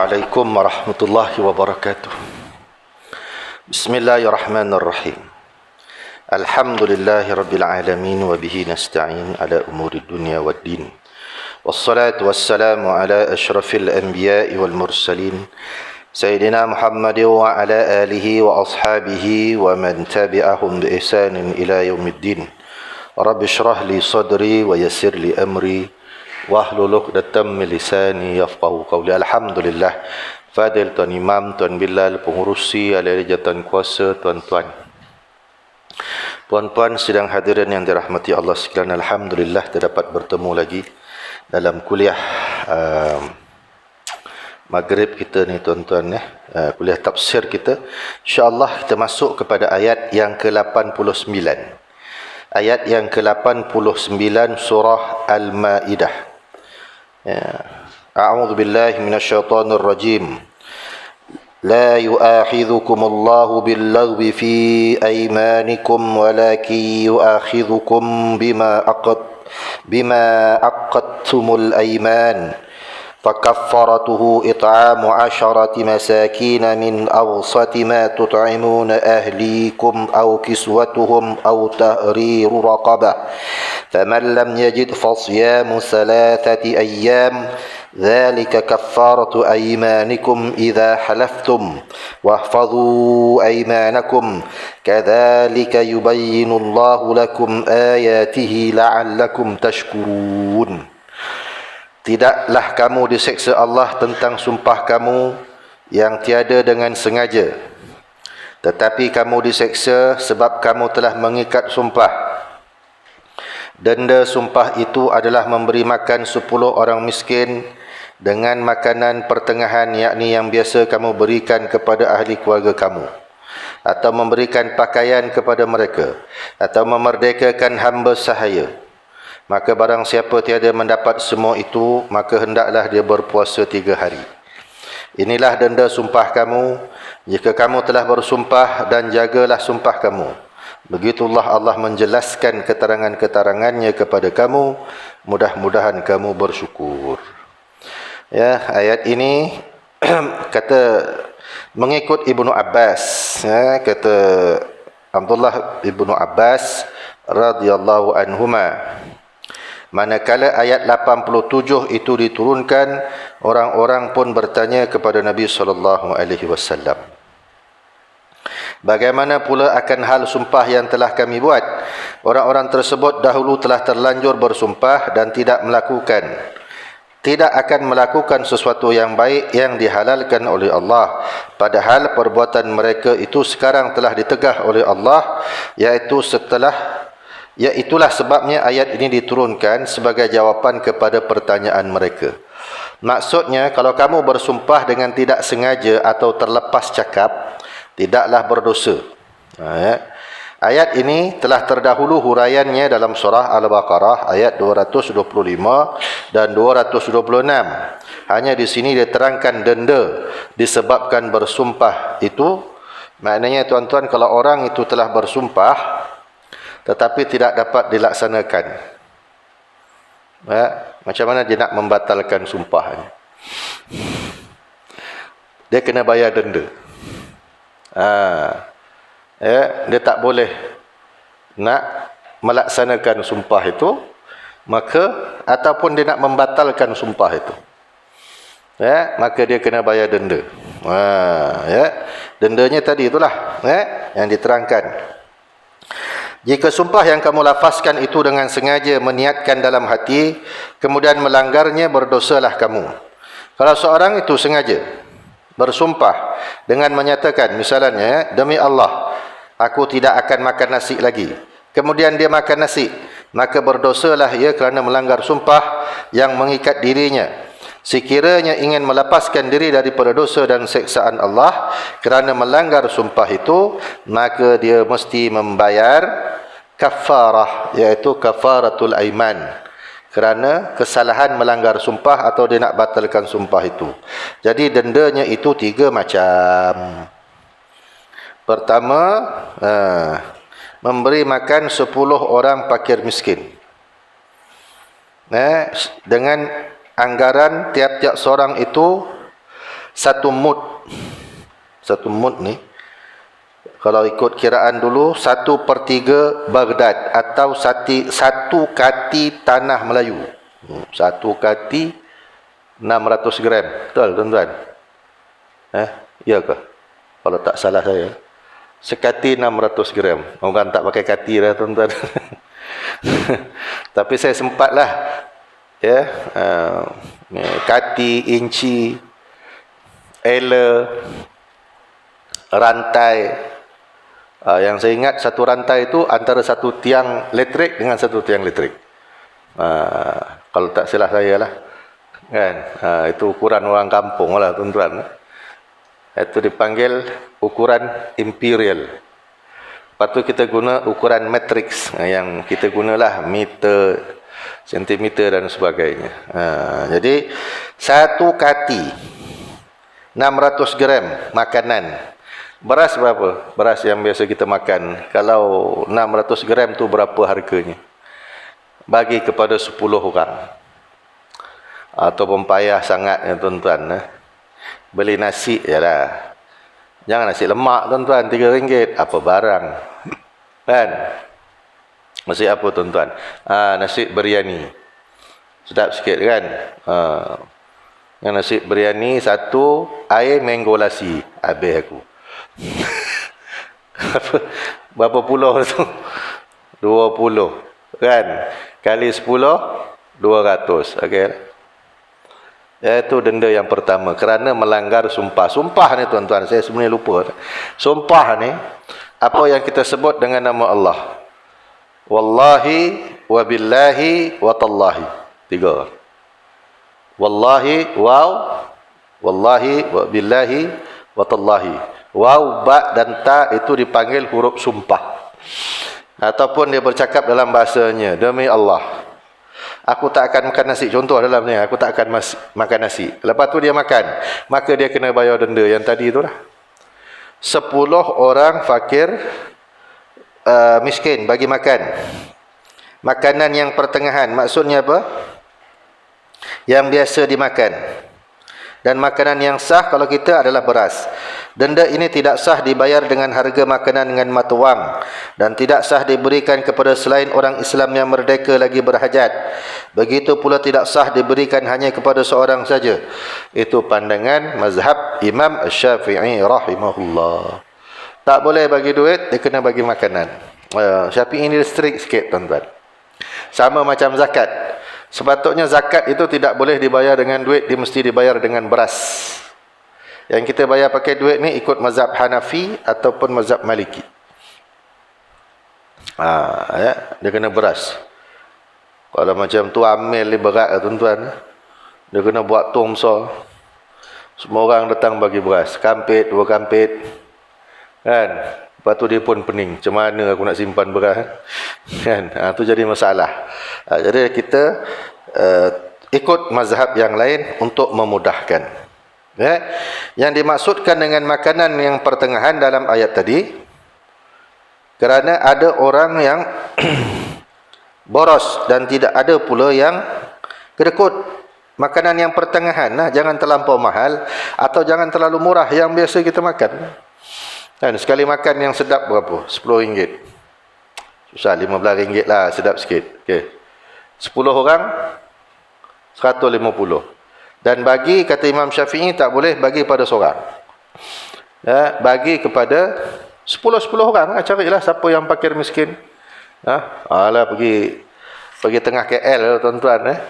Assalamualaikum warahmatullahi wabarakatuh. Bismillahirrahmanirrahim. Alhamdulillahi rabbil alamin wa bihi nasta'in ala umuri dunya waddin. Wassalatu wassalamu ala asyrafil anbiya'i wal mursalin Sayyidina Muhammad wa ala alihi wa ashabihi wa man tabi'ahum bi ihsanin ila yaumiddin. Rabbi shrah li sadri wa yassir li amri wahlul 'uqdatam min lisani yafqahu qawli. Alhamdulillah, Fadil Tuan Imam, Tuan Bilal, pengurusi ahli jawatan kuasa, tuan-tuan, puan-puan sidang hadirin yang dirahmati Allah sekalian. Alhamdulillah terdapat bertemu lagi dalam kuliah Maghrib kita ni, tuan-tuan, kuliah tafsir kita. InsyaAllah kita masuk kepada ayat yang ke-89. Ayat yang ke-89 surah Al-Ma'idah. A'udzu billahi minasyaitonir rajim. La yu'akhidhukumullahu bil-laghwi fi aymanikum walakin yu'akhidhukum bima aqadtumul ayman. فكفرته إطعام 10 مساكين من أوسط ما تطعمون أهليكم أو كسوتهم أو تحرير رقبة فمن لم يجد فصيام 3 أيام ذلك كفارة أيمانكم إذا حلفتم واحفظوا أيمانكم كذلك يبين الله لكم آياته لعلكم تشكرون. Tidaklah kamu diseksa Allah tentang sumpah kamu yang tiada dengan sengaja, tetapi kamu diseksa sebab kamu telah mengikat sumpah. Denda sumpah itu adalah memberi makan 10 orang miskin dengan makanan pertengahan, yakni yang biasa kamu berikan kepada ahli keluarga kamu, atau memberikan pakaian kepada mereka, atau memerdekakan hamba sahaya. Maka barang siapa tiada mendapat semua itu, maka hendaklah dia berpuasa 3 hari. Inilah denda sumpah kamu jika kamu telah bersumpah, dan jagalah sumpah kamu. Begitulah Allah menjelaskan keterangan-keterangannya kepada kamu. Mudah-mudahan kamu bersyukur. Ya, ayat ini kata mengikut Ibnu Abbas, ya, kata Abdullah Ibnu Abbas radhiyallahu anhuma, manakala ayat 87 itu diturunkan, orang-orang pun bertanya kepada Nabi SAW, bagaimana pula akan hal sumpah yang telah kami buat? Orang-orang tersebut dahulu telah terlanjur bersumpah dan tidak akan melakukan sesuatu yang baik yang dihalalkan oleh Allah, padahal perbuatan mereka itu sekarang telah ditegah oleh Allah, Iaitulah sebabnya ayat ini diturunkan sebagai jawapan kepada pertanyaan mereka. Maksudnya, kalau kamu bersumpah dengan tidak sengaja atau terlepas cakap, tidaklah berdosa. Ayat ini telah terdahulu huraiannya dalam surah Al-Baqarah ayat 225 dan 226. Hanya di sini diterangkan denda disebabkan bersumpah itu. Maknanya, tuan-tuan, kalau orang itu telah bersumpah tetapi tidak dapat dilaksanakan, macam mana dia nak membatalkan sumpahnya? Dia kena bayar denda. Dia tak boleh nak melaksanakan sumpah itu, maka ataupun dia nak membatalkan sumpah itu, maka dia kena bayar denda. Dendanya tadi itulah yang diterangkan. Jika sumpah yang kamu lafazkan itu dengan sengaja meniatkan dalam hati, kemudian melanggarnya, berdosalah kamu. Kalau seorang itu sengaja bersumpah dengan menyatakan, misalnya, demi Allah, aku tidak akan makan nasi lagi, kemudian dia makan nasi, maka berdosalah ia kerana melanggar sumpah yang mengikat dirinya. Sekiranya ingin melepaskan diri daripada dosa dan seksaan Allah kerana melanggar sumpah itu, maka dia mesti membayar kafarah, iaitu kafaratul aiman, kerana kesalahan melanggar sumpah atau dia nak batalkan sumpah itu. Jadi dendanya itu 3 macam. Pertama, memberi makan 10 orang fakir miskin, dengan anggaran tiap-tiap seorang itu Satu mud. Satu mud ni, kalau ikut kiraan dulu, 1/3 Baghdad atau satu kati tanah Melayu. Satu kati 600 gram. Betul tuan-tuan? Ya ke? Kalau tak salah saya. Sekati 600 gram. Orang tak pakai kati dah tuan-tuan. Tapi saya sempatlah, ya, kati, inci, ela, rantai. Yang saya ingat satu rantai itu antara satu tiang elektrik dengan satu tiang elektrik. Kalau tak salah saya lah, kan? Itu ukuran orang kampung lah tuan-tuan. Itu dipanggil ukuran imperial. Lepas tu kita guna ukuran matrix, yang kita gunalah meter, sentimeter dan sebagainya. Jadi satu kati 600 gram makanan. Beras berapa? Beras yang biasa kita makan. Kalau 600 gram tu berapa harganya? Bagi kepada 10 orang. Ataupun payah sangat ya tuan-tuan. Beli nasi je lah. Jangan nasi lemak tuan-tuan, RM3. Apa barang? Kan? Nasi apa tuan-tuan? Nasi biryani. Sedap sikit kan? Yang nasi biryani satu, air mango lassi. Habis aku. Berapa puluh tu? 20. Kan? Kali 10, 200. Okey. Itu denda yang pertama kerana melanggar sumpah. Sumpah ni tuan-tuan, saya sebenarnya lupa. Sumpah ni apa yang kita sebut dengan nama Allah. Wallahi wa billahi wa tallahi. 3. Wallahi wallahi wa billahi wa tallahi. Waw, ba dan ta itu dipanggil huruf sumpah. Ataupun dia bercakap dalam bahasanya, demi Allah, aku tak akan makan nasi. Contoh dalam ni, aku tak akan makan nasi. Lepas tu dia makan, maka dia kena bayar denda yang tadi itulah. 10 orang fakir miskin bagi makan. Makanan yang pertengahan, maksudnya apa? Yang biasa dimakan. Dan makanan yang sah kalau kita adalah beras. Denda ini tidak sah dibayar dengan harga makanan dengan mata wang, dan tidak sah diberikan kepada selain orang Islam yang merdeka lagi berhajat. Begitu pula tidak sah diberikan hanya kepada seorang saja. Itu pandangan mazhab Imam Syafi'i rahimahullah. Tak boleh bagi duit, dia kena bagi makanan. Syafi'i ini strict sikit tuan-tuan. Sama macam zakat. Sepatutnya zakat itu tidak boleh dibayar dengan duit, dia mesti dibayar dengan beras. Yang kita bayar pakai duit ni ikut mazhab Hanafi ataupun mazhab Maliki. Ya, dia kena beras. Kalau macam tu amil ni berat lah tuan-tuan. Dia kena buat tong besar. Semua orang datang bagi beras. Kampit, 2 kampit. Kan? Lepas tu dia pun pening. Macam mana aku nak simpan beras? Kan? Tu jadi masalah. Jadi kita ikut mazhab yang lain untuk memudahkan. Ya? Yang dimaksudkan dengan makanan yang pertengahan dalam ayat tadi, kerana ada orang yang boros dan tidak ada pula yang kedekut. Makanan yang pertengahan, jangan terlampau mahal atau jangan terlalu murah yang biasa kita makan. Dan sekali makan yang sedap berapa? RM10. Susah, RM15 lah, sedap sikit. Okey. 10 orang 150. Dan bagi, kata Imam Syafi'i, tak boleh bagi pada seorang. Ya, bagi kepada 10 orang. Carilah siapa yang fakir miskin. Alah, pergi tengah KL tuan-tuan.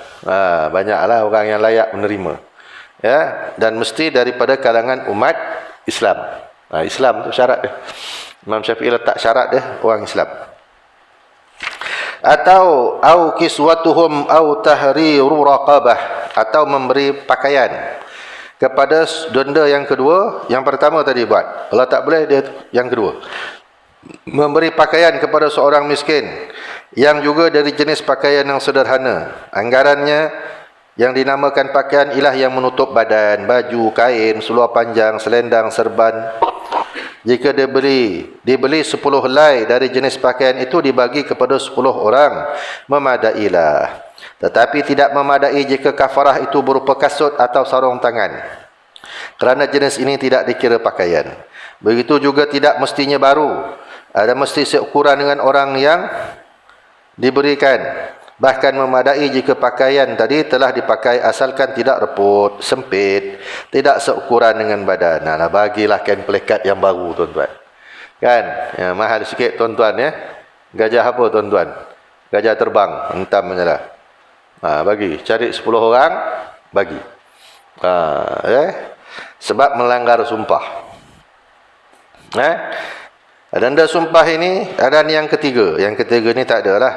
Banyaklah orang yang layak menerima. Ya, dan mesti daripada kalangan umat Islam. Islam tu syarat dia. Imam Syafi'i letak syarat dia, orang Islam. Atau au kiswatuhum au tahriru raqabah, atau memberi pakaian. Kepada denda yang kedua, yang pertama tadi buat. Kalau tak boleh, dia yang kedua. Memberi pakaian kepada seorang miskin, yang juga dari jenis pakaian yang sederhana. Anggarannya yang dinamakan pakaian ialah yang menutup badan, baju, kain, seluar panjang, selendang, serban. Jika dibeli 10 helai dari jenis pakaian itu, dibagi kepada 10 orang, memadailah. Tetapi tidak memadai jika kafarah itu berupa kasut atau sarung tangan. kerana jenis ini tidak dikira pakaian. Begitu juga tidak mestinya baru, ada mesti seukuran dengan orang yang diberikan. Bahkan memadai jika pakaian tadi telah dipakai asalkan tidak reput, sempit, tidak seukuran dengan badan. Nah, bagilah kain pelikat yang baru, tuan-tuan. Kan? Ya, mahal sikit, tuan-tuan, ya. Gajah apa, tuan-tuan? Gajah terbang, hentam menyalah. Bagi, cari 10 orang, bagi. Sebab melanggar sumpah. Denda sumpah ini ada yang ketiga. Yang ketiga ni tak ada lah.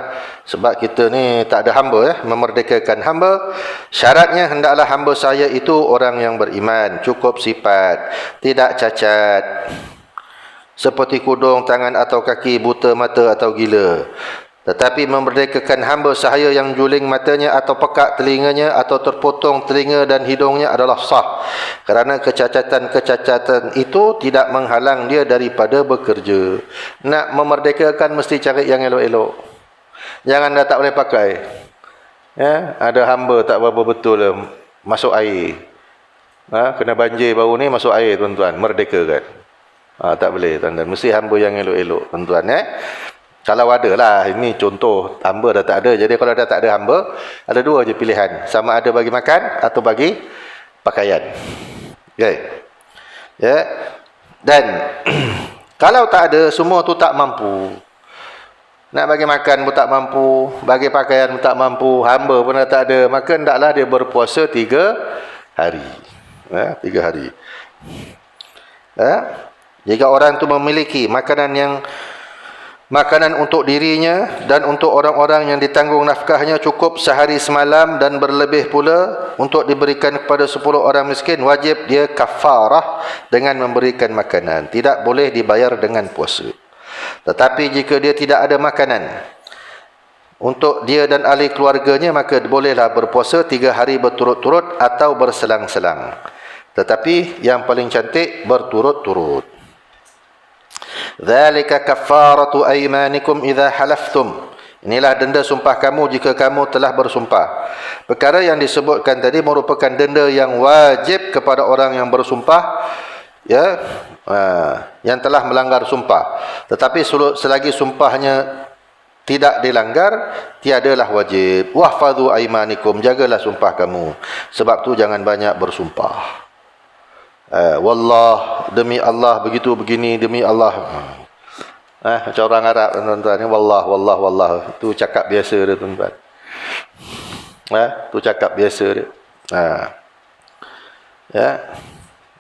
Sebab kita ni tak ada hamba, memerdekakan hamba. Syaratnya hendaklah hamba saya itu orang yang beriman, cukup sifat, tidak cacat, seperti kudung tangan atau kaki, buta mata atau gila. Tetapi memerdekakan hamba sahaya yang juling matanya atau pekak telinganya atau terpotong telinga dan hidungnya adalah sah. Kerana kecacatan-kecacatan itu tidak menghalang dia daripada bekerja. Nak memerdekakan mesti cari yang elok-elok. Jangan dah tak boleh pakai. Ya, ada hamba tak berapa betul masuk air. Kena banjir baru ni masuk air, tuan-tuan. Merdeka kan? Tak boleh, tuan-tuan. Mesti hamba yang elok-elok, tuan-tuan. Kalau ada lah, ini contoh, hamba dah tak ada. Jadi kalau dah tak ada hamba, ada dua je pilihan. Sama ada bagi makan atau bagi pakaian. Okay. Ya. Dan kalau tak ada, semua tu tak mampu. Nak bagi makan pun tak mampu, bagi pakaian pun tak mampu, hamba pun dah tak ada. Maka hendaklah dia berpuasa 3 hari. 3 hari. Jika orang tu memiliki makanan untuk dirinya dan untuk orang-orang yang ditanggung nafkahnya cukup sehari semalam dan berlebih pula untuk diberikan kepada 10 orang miskin, wajib dia kafarah dengan memberikan makanan. Tidak boleh dibayar dengan puasa. Tetapi jika dia tidak ada makanan untuk dia dan ahli keluarganya, maka bolehlah berpuasa 3 hari berturut-turut atau berselang-selang. Tetapi yang paling cantik berturut-turut. Dzalika kaffaratu aymanikum idza halaftum. Inilah denda sumpah kamu jika kamu telah bersumpah. Perkara yang disebutkan tadi merupakan denda yang wajib kepada orang yang bersumpah, ya, yang telah melanggar sumpah. Tetapi selagi sumpahnya tidak dilanggar, tiadalah wajib. Wahfadhu aymanikum, jagalah sumpah kamu. Sebab tu jangan banyak bersumpah. Wallah, demi Allah begitu begini, demi Allah. Macam orang Arab, tuan-tuan, wallah, wallah, wallah. Itu cakap biasa dia, tuan-tuan. Itu cakap biasa dia. Ya.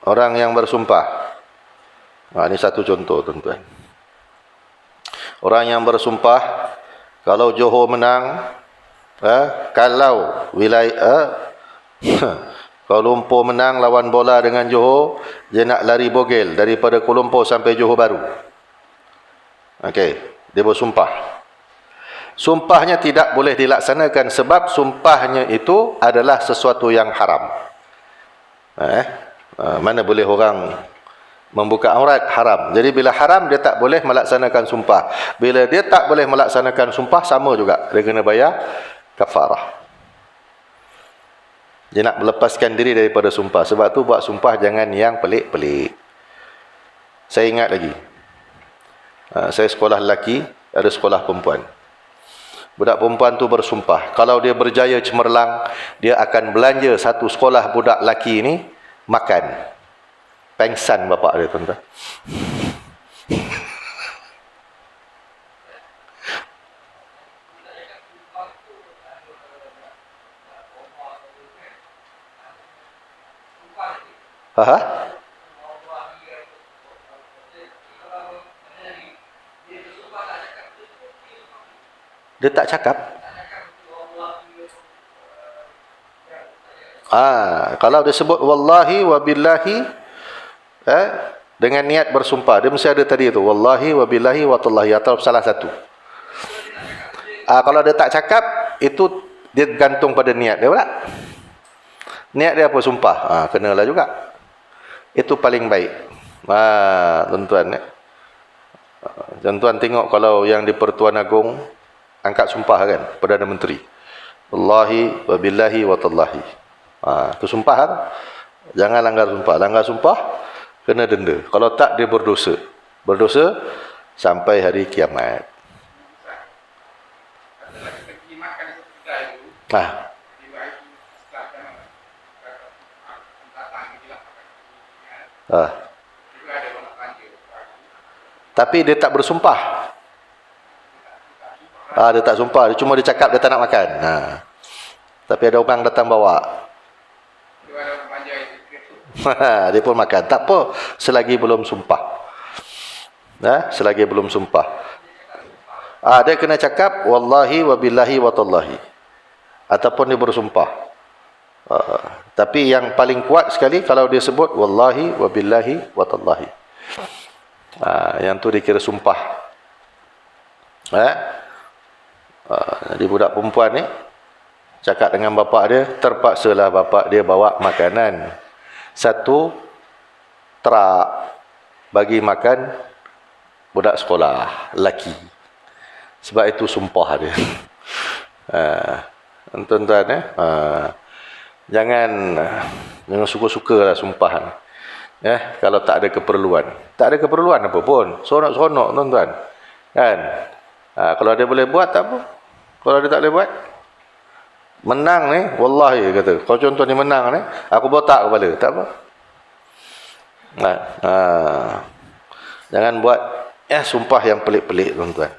Orang yang bersumpah. Ini satu contoh, tuan-tuan. Orang yang bersumpah, kalau Johor menang, kalau wilayah Kuala Lumpur menang lawan bola dengan Johor, dia nak lari bogel daripada Kuala Lumpur sampai Johor Bahru. Okey, dia bersumpah. Sumpahnya tidak boleh dilaksanakan sebab sumpahnya itu adalah sesuatu yang haram. Mana boleh orang membuka aurat? Haram. Jadi bila haram, dia tak boleh melaksanakan sumpah. Bila dia tak boleh melaksanakan sumpah, sama juga, dia kena bayar kafarah. Dia nak melepaskan diri daripada sumpah. Sebab tu buat sumpah jangan yang pelik-pelik. Saya ingat lagi. Saya sekolah lelaki, ada sekolah perempuan. Budak perempuan tu bersumpah, kalau dia berjaya cemerlang, dia akan belanja satu sekolah budak lelaki ni makan. Pengsan bapak dia, tuan-tuan. Dia tak cakap. Kalau dia sebut wallahi wa billahi, dengan niat bersumpah, dia mesti ada tadi tu, wallahi wa billahi wa tallahi, atau salah satu. Kalau dia tak cakap, itu dia gantung pada niat dia pula. Niat dia apa? Sumpah. Kenalah juga. Itu paling baik. Tuan-tuan. Tuan-tuan tengok kalau yang di Pertuan Agong angkat sumpah kan, Perdana Menteri. Wallahi wa billahi wa tallahi. Itu sumpah kan? Jangan langgar sumpah. Langgar sumpah kena denda. Kalau tak, dia berdosa. Berdosa sampai hari kiamat. Tapi dia tak bersumpah. Dia tak sumpah. Dia cuma dia cakap dia tak nak makan. Tapi ada orang datang bawa. Dia pun makan. Tak apa selagi belum sumpah. Selagi belum sumpah. Dia kena cakap wallahi wa billahi wa tallahi. Ataupun dia bersumpah. Tapi yang paling kuat sekali kalau dia sebut wallahi wa billahi wa tallahi. Yang tu dikira sumpah. Jadi budak perempuan ni cakap dengan bapak dia, terpaksalah bapak dia bawa makanan. Satu terak bagi makan budak sekolah lelaki. Sebab itu sumpah dia. Tuan-tuan, jangan suka-suka lah sumpahan. Kalau tak ada keperluan. Tak ada keperluan apa pun. Seronok-seronok tuan-tuan. Kan? Kalau dia boleh buat, tak apa. Kalau dia tak boleh buat, menang ni, wallahi kata. Kalau contoh ni menang ni, aku botak kepala. Tak apa. Jangan buat sumpah yang pelik-pelik tuan-tuan.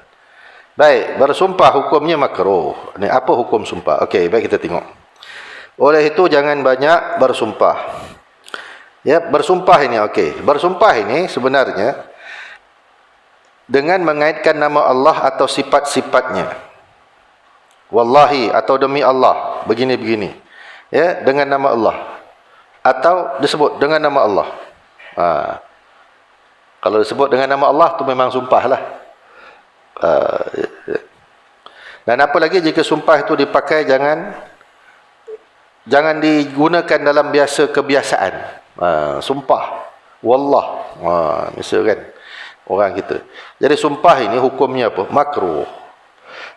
Baik, bersumpah hukumnya makruh. Ni apa hukum sumpah? Okey, baik kita tengok. Oleh itu jangan banyak bersumpah. Bersumpah ini okey. Bersumpah ini sebenarnya dengan mengaitkan nama Allah atau sifat-sifatnya. Wallahi atau demi Allah, begini-begini. Dengan nama Allah. Atau disebut dengan nama Allah. Kalau disebut dengan nama Allah tu memang sumpahlah. Dan apa lagi jika sumpah itu dipakai jangan digunakan dalam kebiasaan. Sumpah wallah, misal kan orang kita. Jadi sumpah ini hukumnya apa? Makruh.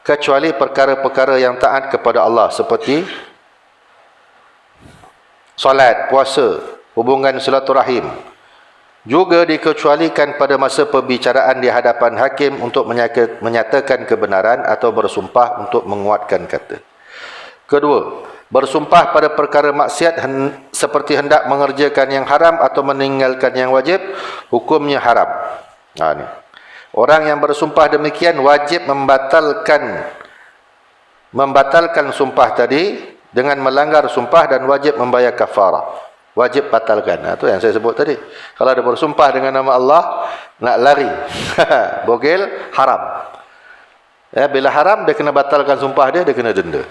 Kecuali perkara-perkara yang taat kepada Allah seperti solat, puasa, hubungan silaturahim. Juga dikecualikan pada masa perbicaraan di hadapan hakim untuk menyatakan kebenaran atau bersumpah untuk menguatkan kata. Kedua, bersumpah pada perkara maksiat seperti hendak mengerjakan yang haram atau meninggalkan yang wajib, hukumnya haram. Ni. Orang yang bersumpah demikian wajib membatalkan sumpah tadi dengan melanggar sumpah dan wajib membayar kafarah. Wajib batalkan. Itu yang saya sebut tadi. Kalau ada bersumpah dengan nama Allah, nak lari. Bogel, haram. Bila haram, dia kena batalkan sumpah dia kena denda.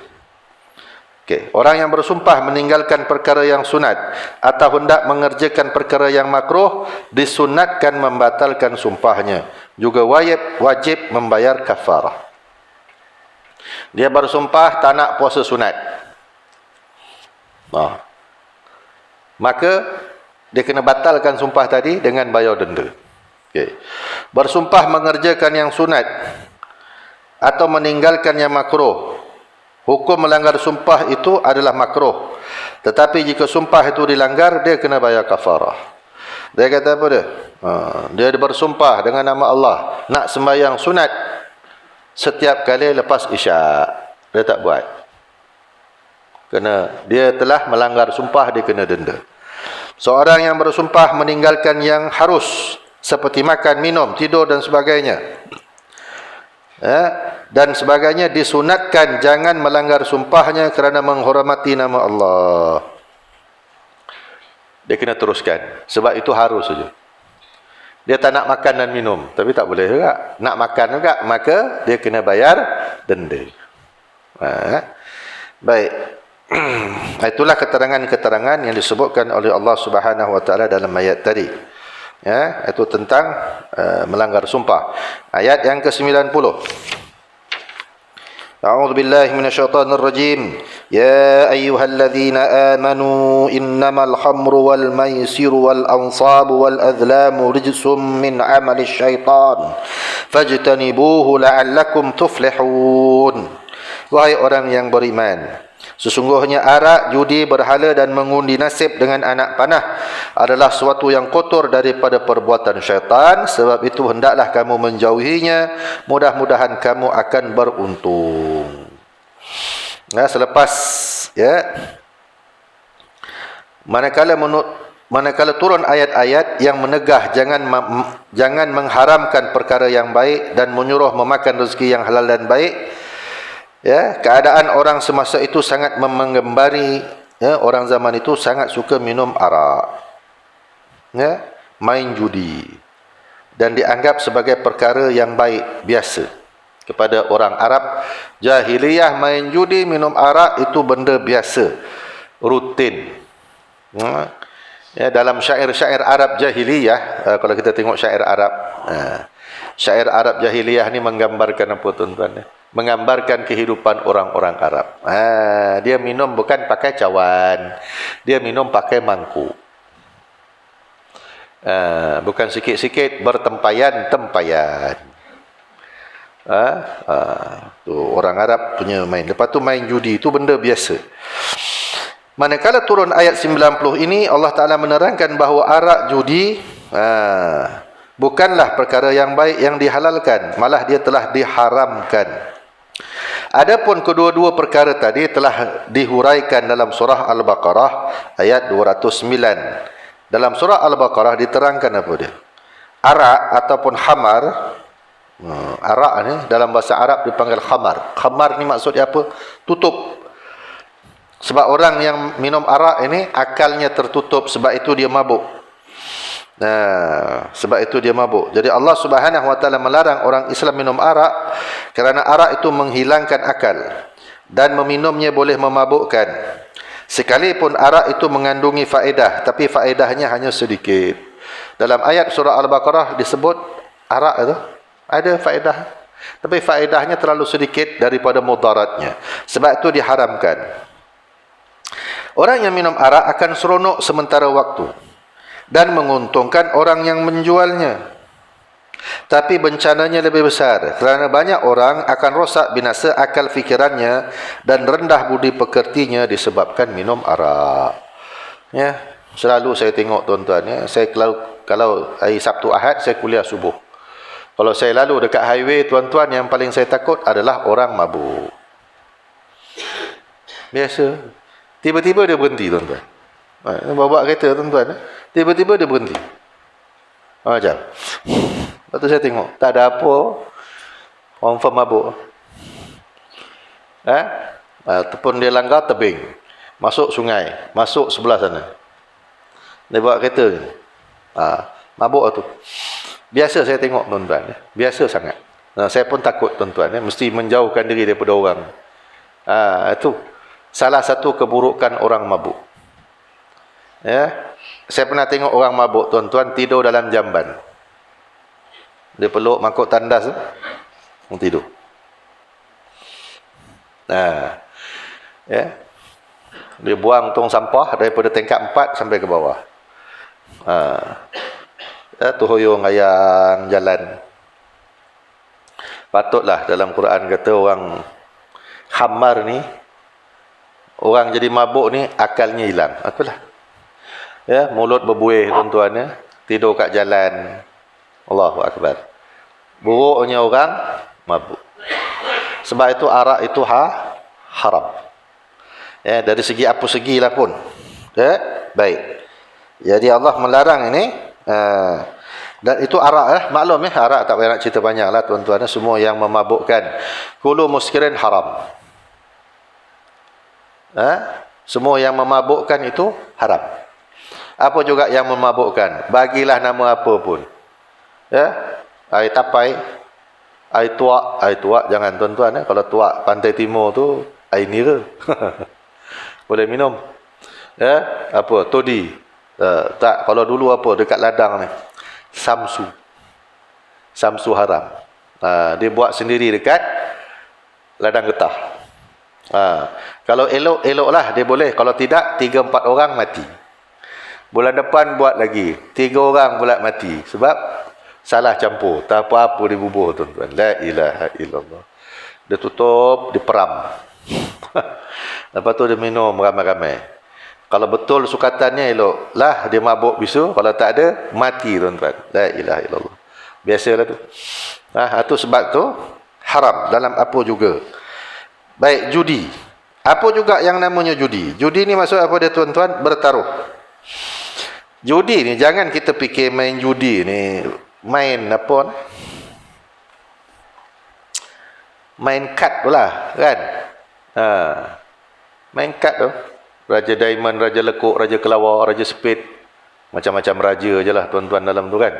Okay. Orang yang bersumpah meninggalkan perkara yang sunat atau hendak mengerjakan perkara yang makruh, disunatkan membatalkan sumpahnya. Juga wajib membayar kafarah. Dia bersumpah tak nak puasa sunat. Maka dia kena batalkan sumpah tadi dengan bayar denda. Okay. Bersumpah mengerjakan yang sunat atau meninggalkan yang makruh, hukum melanggar sumpah itu adalah makruh. Tetapi jika sumpah itu dilanggar, dia kena bayar kafarah. Dia kata apa dia? Dia bersumpah dengan nama Allah nak sembahyang sunat setiap kali lepas isyak. Dia tak buat. Kerana dia telah melanggar sumpah, dia kena denda. Seorang yang bersumpah meninggalkan yang harus seperti makan, minum, tidur dan sebagainya. Dan sebagainya disunatkan jangan melanggar sumpahnya kerana menghormati nama Allah. Dia kena teruskan. Sebab itu harus saja. Dia tak nak makan dan minum, tapi tak boleh juga. Nak makan juga, maka dia kena bayar denda. Baik. Itulah keterangan-keterangan yang disebutkan oleh Allah Subhanahu wa taala dalam ayat tadi. Itu tentang melanggar sumpah. Ayat yang ke-90. A'udzu billahi minasyaitonir rajim. Ya ayyuhalladzina amanu innamal khamru wal maisiru wal ansabu wal azlamu rijsum min 'amalis syaitan fajtanibuhu la'allakum tuflihun. Wahai orang yang beriman, sesungguhnya arak, judi, berhala dan mengundi nasib dengan anak panah adalah sesuatu yang kotor daripada perbuatan syaitan. Sebab itu hendaklah kamu menjauhinya. Mudah-mudahan kamu akan beruntung. Selepas manakala turun ayat-ayat yang menegah jangan mengharamkan perkara yang baik dan menyuruh memakan rezeki yang halal dan baik, keadaan orang semasa itu sangat menggembari, orang zaman itu sangat suka minum arak, main judi, dan dianggap sebagai perkara yang baik biasa. Kepada orang Arab jahiliyah, main judi, minum arak itu benda biasa, rutin. Dalam syair-syair Arab jahiliyah, kalau kita tengok syair Arab, syair Arab jahiliyah ni menggambarkan apa tuan-tuan? Menggambarkan kehidupan orang-orang Arab. Dia minum bukan pakai cawan, dia minum pakai mangkuk. Bukan sikit-sikit, bertempayan-tempayan. Tu orang Arab punya main. Lepas tu main judi, itu benda biasa. Manakala turun ayat 90 ini, Allah Ta'ala menerangkan bahawa arak, judi bukanlah perkara yang baik yang dihalalkan, malah dia telah diharamkan. Adapun kedua-dua perkara tadi telah dihuraikan dalam surah Al-Baqarah ayat 209. Dalam surah Al-Baqarah diterangkan apa dia? Arak ataupun khamar. Arak ni dalam bahasa Arab dipanggil khamar. Khamar ni maksudnya apa? Tutup. Sebab orang yang minum arak ini akalnya tertutup, sebab itu dia mabuk. Sebab itu dia mabuk. Jadi Allah Subhanahu Wa Taala melarang orang Islam minum arak kerana arak itu menghilangkan akal dan meminumnya boleh memabukkan. Sekalipun arak itu mengandungi faedah, tapi faedahnya hanya sedikit. Dalam ayat surah Al-Baqarah disebut arak itu ada faedah, tapi faedahnya terlalu sedikit daripada mudaratnya. Sebab itu diharamkan. Orang yang minum arak akan seronok sementara waktu dan menguntungkan orang yang menjualnya. Tapi bencananya lebih besar, kerana banyak orang akan rosak binasa akal fikirannya dan rendah budi pekertinya disebabkan minum arak. Selalu saya tengok tuan-tuan, saya kalau hari Sabtu Ahad saya kuliah subuh. Kalau saya lalu dekat highway tuan-tuan, yang paling saya takut adalah orang mabuk. Biasa. Tiba-tiba dia berhenti tuan-tuan. Bawa kereta tuan-tuan, tiba-tiba dia berhenti. Macam. Lepas tu saya tengok, tak ada apa, confirm mabuk. Ataupun dia langgar tebing, masuk sungai, masuk sebelah sana. Dia bawa kereta. Mabuk tu. Biasa saya tengok tuan-tuan, biasa sangat. Saya pun takut tuan-tuan, mesti menjauhkan diri daripada orang. Itu salah satu keburukan orang mabuk. Saya pernah tengok orang mabuk tuan-tuan tidur dalam jamban. Dia peluk mangkuk tandas tidur. Dia buang tong sampah daripada tingkat 4 sampai ke bawah. Tu hoyong ayang jalan. Patutlah dalam Quran kata orang khamar ni, orang jadi mabuk ni akalnya hilang. Apalah. Mulut berbuih tuan-tuan, tidur kat jalan. Allahu Akbar. Buruknya orang mabuk. Sebab itu arak itu haram. Dari segi apa segilah pun. Baik. Jadi Allah melarang ini. Dan itu arak maklum arak tak payah nak cerita banyak lah tuan-tuan. Semua yang memabukkan. Kullu muskirin haram. Semua yang memabukkan itu haram. Apa juga yang memabukkan? Bagilah nama apa pun. Air tapai, air tuak jangan tuan-tuan. Kalau tuak pantai timur tu air nira. Boleh minum. Apa? Todi. Tak, kalau dulu apa dekat ladang ni? Samsu haram. Dia buat sendiri dekat ladang getah. Kalau elok-eloklah dia boleh. Kalau tidak 3-4 orang mati. Bulan depan buat lagi 3 orang pula mati. Sebab salah campur. Tak apa-apa dibubuh tuan-tuan. La ilaha illallah. Dia tutup, diperam. Lepas tu dia minum ramai-ramai. Kalau betul sukatannya elok, lah dia mabuk bisu. Kalau tak ada, mati tuan-tuan. La ilaha illallah. Biasalah tu. Itu sebab tu haram dalam apa juga. Baik, judi. Apa juga yang namanya judi? Judi ni maksud apa dia tuan-tuan? Bertaruh. Judi ni jangan kita fikir main judi ni main apa? Main kad pula kan? Main kad tu. Raja diamond, raja lekuk, raja kelawar, raja spade. Macam-macam raja je lah tuan-tuan dalam tu kan.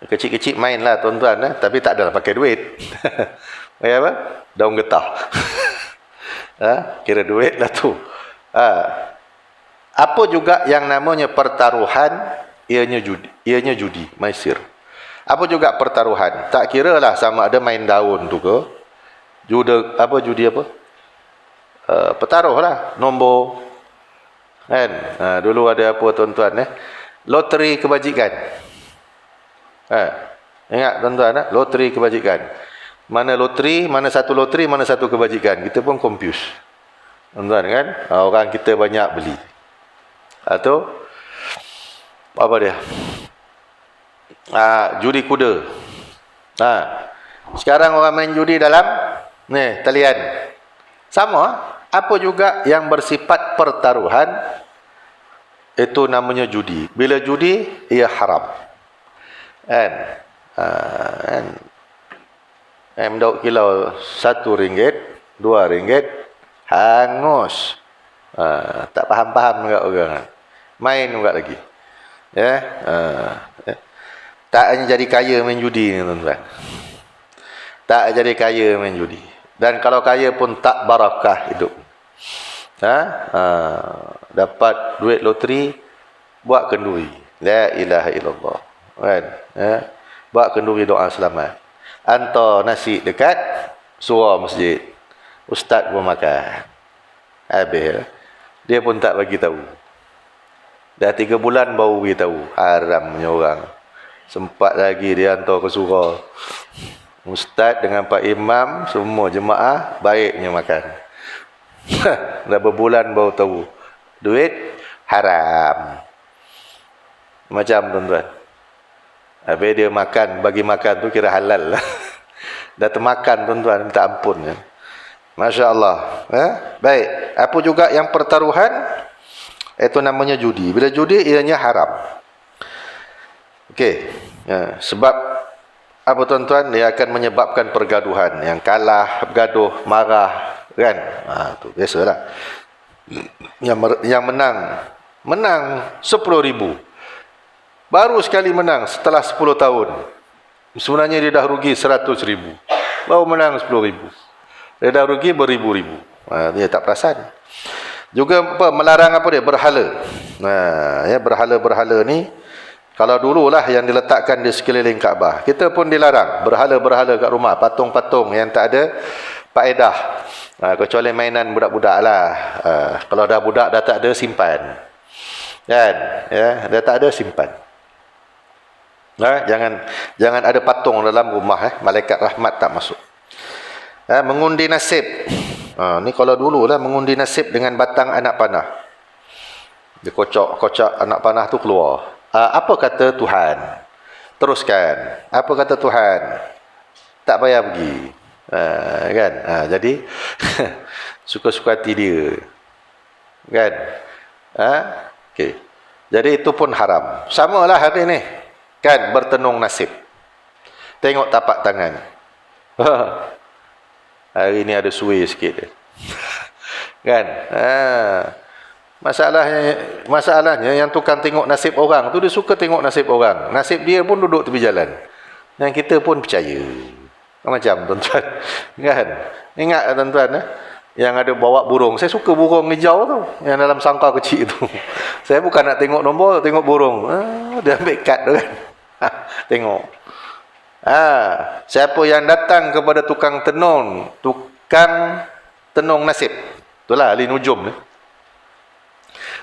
Kecil-kecil main lah tuan-tuan. Tapi tak adalah pakai duit. Pakai apa? Daun getah. Kira duit lah tu. Apa juga yang namanya pertaruhan, ianya judi, maisir. Apa juga pertaruhan? Tak kira lah sama ada main daun tu ke. Judi apa? Pertaruh lah, nombor. Kan? Dulu ada apa tuan-tuan? Loteri kebajikan. Ingat tuan-tuan? Loteri kebajikan. Mana loteri, mana satu loteri, mana satu kebajikan. Kita pun confuse. Tuan-tuan kan? Orang kita banyak beli. Atau apa dia? Judi kuda. Sekarang orang main judi dalam talian. Sama. Apa juga yang bersifat pertaruhan, itu namanya judi. Bila judi, ia haram. Kan? Mendok kilau RM1, RM2, hangus. Tak faham-faham juga orang. Main juga lagi. Tak hanya jadi kaya main judi ni tuan-tuan. Tak jadi kaya main judi. Dan kalau kaya pun tak barakah hidup. Dapat duit loteri, buat kenduri. La ilaha illallah. Kan? Buat kenduri doa selamat. Hantar nasi dekat surau masjid. Ustaz pun makan. Habis. Dia pun tak bagi tahu. Dah 3 bulan baru bagi tahu. Haramnya orang. Sempat lagi dia hantar ke surau. Ustaz dengan Pak Imam, semua jemaah, baiknya makan. Dah berbulan baru tahu. Duit haram. Macam tuan-tuan. Habis dia makan, bagi makan tu kira halal lah. Dah termakan tuan-tuan, minta ampun. Masya Allah. Baik. Apa juga yang pertaruhan? Itu namanya judi. Bila judi, ianya haram. Okey. Sebab apa tuan-tuan? Dia akan menyebabkan pergaduhan. Yang kalah, bergaduh, marah. Kan? Tu biasalah. Yang menang 10,000. Baru sekali menang setelah 10 tahun. Sebenarnya dia dah rugi 100,000. Baru menang 10,000. Dia dah rugi beribu-ribu. Dia tak perasan. Juga melarang apa dia? Berhala. Berhala-berhala ni, kalau dululah yang diletakkan di sekeliling Kaabah. Kita pun dilarang berhala-berhala kat rumah, patung-patung yang tak ada faedah. Kecuali mainan budak-budak lah. Kalau dah budak dah tak ada, simpan. Kan? Dah tak ada, simpan. Jangan ada patung dalam rumah. Malaikat rahmat tak masuk. Mengundi nasib. Ni kalau dulu lah, mengundi nasib dengan batang anak panah. Dia kocok anak panah tu keluar. Apa kata Tuhan? Teruskan. Apa kata Tuhan? Tak payah pergi. Kan? Jadi suka-suka hati dia. Kan? Okey. Jadi itu pun haram. Samalah hari ni. Kan? Bertenung nasib. Tengok tapak tangan. Hari ni ada suai sikit dia. Kan? Masalahnya yang tukang tengok nasib orang tu, dia suka tengok nasib orang. Nasib dia pun duduk tepi jalan. Yang kita pun percaya. Macam tuan-tuan. Kan? Ingat tuan-tuan, yang ada bawa burung. Saya suka burung hijau tu, yang dalam sangkar kecil tu. Saya bukan nak tengok nombor, tengok burung. Dia ambil kad tu kan. Tengok. Siapa yang datang kepada tukang tenung nasib. Itulah ahli nujum ni.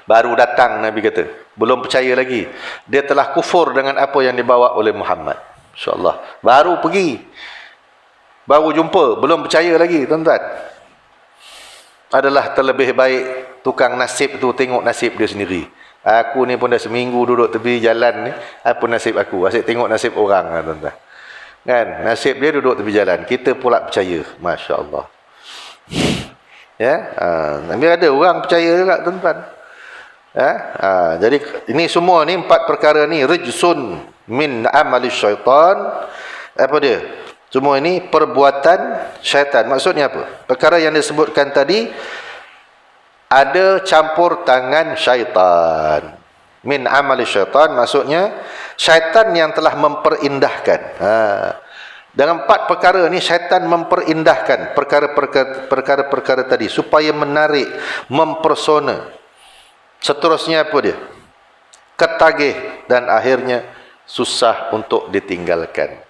Baru datang, Nabi kata. Belum percaya lagi. Dia telah kufur dengan apa yang dibawa oleh Muhammad. InsyaAllah. Baru pergi. Baru jumpa. Belum percaya lagi, tuan-tuan. Adalah terlebih baik tukang nasib tu tengok nasib dia sendiri. Aku ni pun dah seminggu duduk tepi jalan ni. Apa nasib aku? Asyik tengok nasib orang lah, tuan-tuan. Kan? Nasib dia duduk tepi jalan. Kita pula percaya. Masya Allah. Ya, tapi ada orang percaya juga, tuan-tuan. Jadi ini semua ni 4 perkara ni rijsun min amali syaitan. Apa dia? Semua ini perbuatan syaitan. Maksudnya apa? Perkara yang disebutkan tadi ada campur tangan syaitan. Min amali syaitan maksudnya syaitan yang telah memperindahkan. Dengan 4 perkara ni syaitan memperindahkan perkara-perkara tadi supaya menarik, mempersona. Seterusnya apa dia? Ketagih dan akhirnya susah untuk ditinggalkan.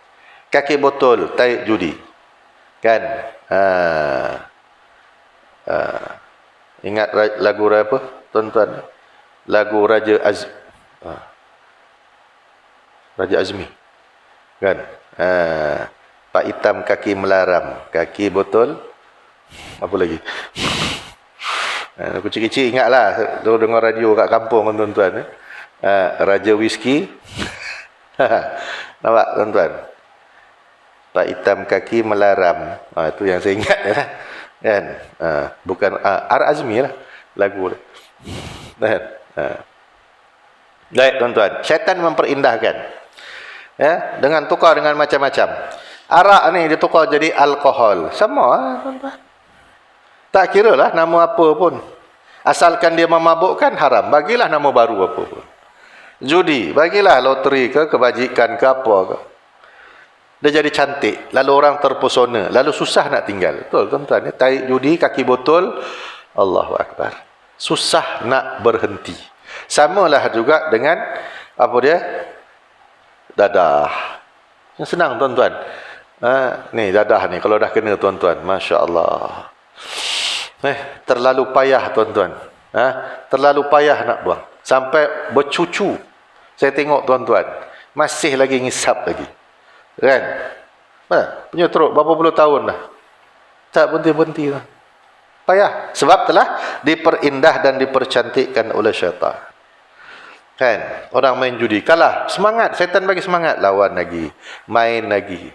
Kaki botol, tarik judi. Kan? Ingat lagu apa, tuan-tuan? Lagu Raja Azmi. Kan? Pak Hitam kaki melaram, kaki botol. Apa lagi? Kecil-kecil ingatlah dengar radio kat kampung, tuan-tuan. Raja Whisky. Nampak, tuan-tuan? Pak Hitam kaki melaram. Itu yang saya ingat lah. Kan? Bukan Azmi lah lagu dia. Baik, tuan-tuan. Syaitan memperindahkan. Ya, dengan tukar dengan macam-macam. Arak ni ditukar jadi alkohol. Sama, tuan-tuan. Tak kira lah nama apa pun. Asalkan dia memabukkan, haram. Bagilah nama baru apa pun. Judi, bagilah loteri ke, kebajikan ke apa ke. Dia jadi cantik. Lalu orang terpesona. Lalu susah nak tinggal. Betul, tuan-tuan. Tarik judi, kaki botol. Allahu Akbar. Susah nak berhenti. Samalah juga dengan apa dia? Dadah. Yang senang, tuan-tuan. Ni dadah ni. Kalau dah kena, tuan-tuan. Masya Allah. Terlalu payah, tuan-tuan. Terlalu payah nak buang. Sampai bercucu. Saya tengok, tuan-tuan. Masih lagi ngisap lagi. Kan? Punya teruk berapa puluh tahun dah. Tak berhenti-berhenti lah. Payah. Sebab telah diperindah dan dipercantikkan oleh syaitan. Kan? Orang main judi. Kalah. Semangat. Syaitan bagi semangat. Lawan lagi. Main lagi.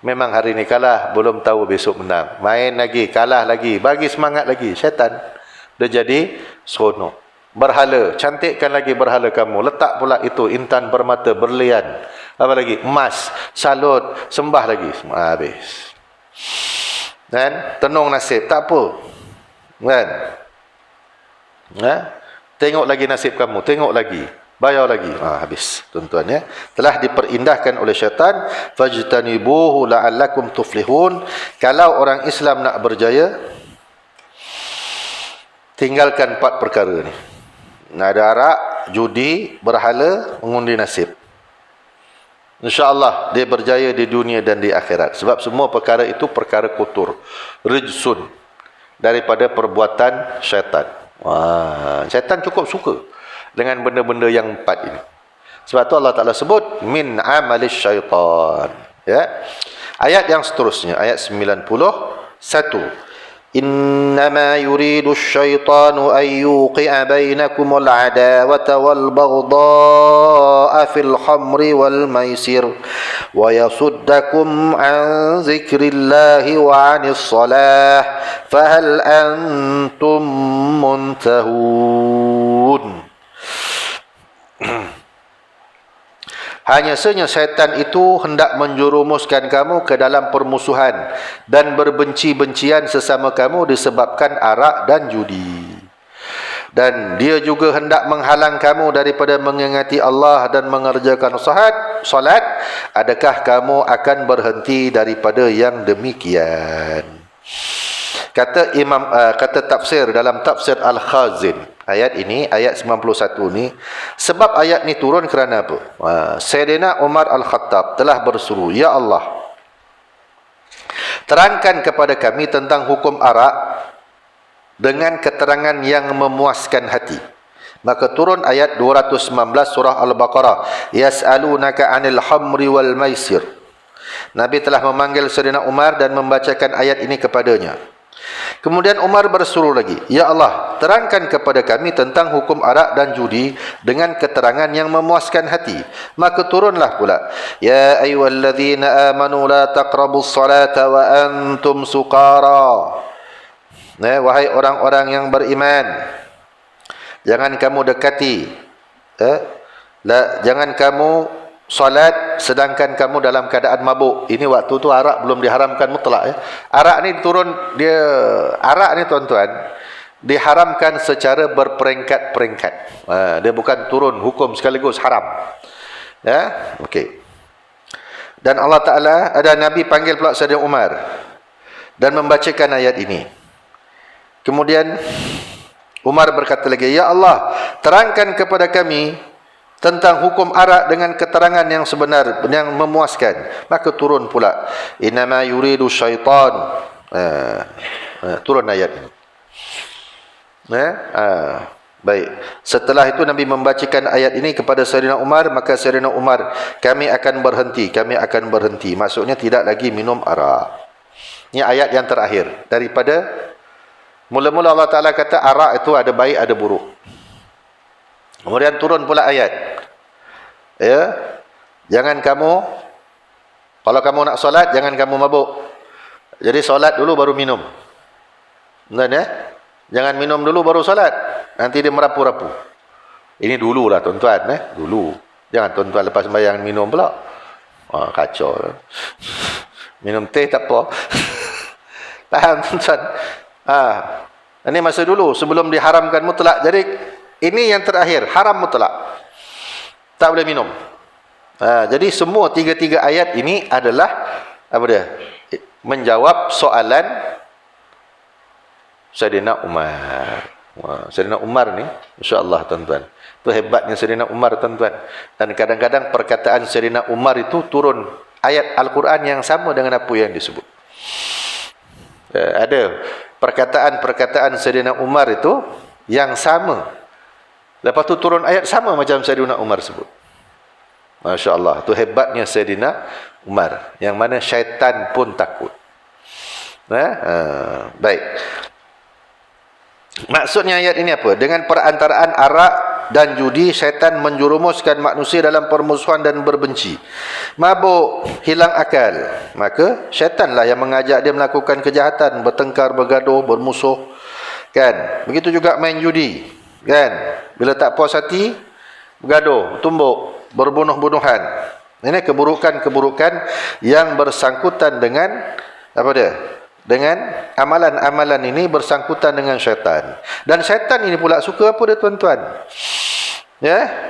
Memang hari ni kalah. Belum tahu besok menang. Main lagi. Kalah lagi. Bagi semangat lagi. Syaitan. Dia jadi seronok. Berhala. Cantikkan lagi berhala kamu. Letak pula itu. Intan bermata berlian. Apa lagi? Emas, salut, sembah lagi. Semua habis. Dan tenung nasib. Tak apa. Kan? Tengok lagi nasib kamu. Tengok lagi. Bayar lagi. Habis. Tuan-tuan ya. Telah diperindahkan oleh syaitan. Fajtanibuhu la'allakum tuflihun. Kalau orang Islam nak berjaya, tinggalkan 4 perkara ni. Ada arak, judi, berhala, mengundi nasib. InsyaAllah dia berjaya di dunia dan di akhirat. Sebab semua perkara itu perkara kotor. Rijsun. Daripada perbuatan syaitan. Syaitan cukup suka dengan benda-benda yang 4 ini. Sebab tu Allah Ta'ala sebut min amalis syaitan. Ya. Ayat yang seterusnya. Ayat 91. إنما يريد الشيطان أن يوقع بينكم العداوة والبغضاء في الخمر والميسر ويصدكم عن ذكر الله وعن الصلاة فهل أنتم منتهون. Hanya saja syaitan itu hendak menjerumuskan kamu ke dalam permusuhan dan berbenci-bencian sesama kamu disebabkan arak dan judi. Dan dia juga hendak menghalang kamu daripada mengingati Allah dan mengerjakan salat. Adakah kamu akan berhenti daripada yang demikian? Kata kata tafsir dalam tafsir Al-Khazin, ayat ini, ayat 91 ni, sebab ayat ni turun kerana apa? Sayyidina Umar Al-Khattab telah berseru, ya Allah, terangkan kepada kami tentang hukum arak dengan keterangan yang memuaskan hati, Maka turun ayat 219 surah Al-Baqarah, yas'alunaka 'anil hamri wal maisir. Nabi telah memanggil Sayyidina Umar dan membacakan ayat ini kepadanya. Kemudian Umar berseru lagi, "Ya Allah, terangkan kepada kami tentang hukum arak dan judi dengan keterangan yang memuaskan hati." Maka turunlah pula, "Ya ayyuhalladzina amanu la taqrabus salata wa antum sukara." Wahai orang-orang yang beriman, jangan kamu dekati, jangan kamu solat sedangkan kamu dalam keadaan mabuk. Ini waktu tu arak belum diharamkan mutlak. Arak ni turun, arak ni tuan-tuan diharamkan secara berperingkat-peringkat. Dia bukan turun hukum sekaligus haram. Okey. Dan Allah Ta'ala, ada Nabi panggil pula Sayyidina Umar dan membacakan ayat ini. Kemudian Umar berkata lagi, "Ya Allah, terangkan kepada kami tentang hukum arak dengan keterangan yang sebenar, yang memuaskan." Maka turun pula, "Innama yuridu syaitan." Turun ayat ini. Baik. Setelah itu Nabi membacakan ayat ini kepada Sayyidina Umar, maka Sayyidina Umar, kami akan berhenti. Maksudnya tidak lagi minum arak. Ini ayat yang terakhir. Daripada mula-mula Allah Ta'ala kata arak itu ada baik ada buruk. Kemudian turun pula ayat, jangan kamu, kalau kamu nak solat, jangan kamu mabuk. Jadi solat dulu baru minum. Benar Jangan minum dulu baru solat, nanti dia merapu-rapu. Ini dulu lah tuan-tuan, dulu. Jangan tuan-tuan lepas sembahyang minum pula. Kacau. Minum teh tak apa. Faham tuan-tuan? Ini masa dulu sebelum diharamkan mutlak. Jadi ini yang terakhir, haram mutlak. Tak boleh minum. Jadi semua tiga-tiga ayat ini adalah apa dia? Menjawab soalan Sayyidina Umar. Sayyidina Umar ni, insya-Allah tuan-tuan. Itu hebatnya Sayyidina Umar tuan-tuan. Dan kadang-kadang perkataan Sayyidina Umar itu turun ayat Al-Quran yang sama dengan apa yang disebut. Ada perkataan-perkataan Sayyidina Umar itu yang sama. Lepas tu turun ayat sama macam Sayyidina Umar sebut. Masya Allah. Itu hebatnya Sayyidina Umar. Yang mana syaitan pun takut. Baik. Maksudnya ayat ini apa? Dengan perantaraan arak dan judi, syaitan menjurumuskan manusia dalam permusuhan dan berbenci. Mabuk, hilang akal. Maka syaitanlah yang mengajak dia melakukan kejahatan, bertengkar, bergaduh, bermusuh. Kan? Begitu juga main judi. Kan? Bila tak puas hati, bergaduh, tumbuk, berbunuh-bunuhan. Ini keburukan-keburukan yang bersangkutan dengan apa dia? Dengan amalan-amalan ini bersangkutan dengan syaitan. Dan syaitan ini pula suka apa dia tuan-tuan?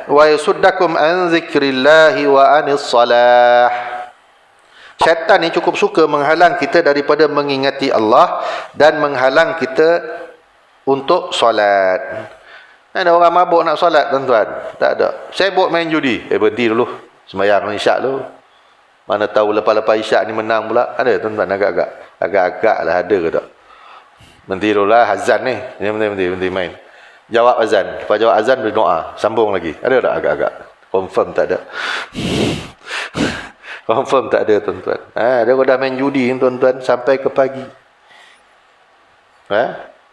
Wa yasuddakum an zikrillahi wa anis salah. Syaitan ni cukup suka menghalang kita daripada mengingati Allah dan menghalang kita untuk solat. Ada orang mabuk nak solat tuan-tuan? Tak ada. Sibuk main judi. Berhenti dulu. Sembahyang isyak dulu. Mana tahu lepas-lepas isyak ni menang pula. Ada tuan-tuan agak-agak. Agak-agak lah ada ke tak? Berhenti dulu lah azan ni. Berhenti main. Jawab azan. Lepas jawab azan berdoa. Sambung lagi. Ada tak agak-agak? Confirm tak ada. Confirm tak ada tuan-tuan. Dia dah main judi tuan-tuan sampai ke pagi.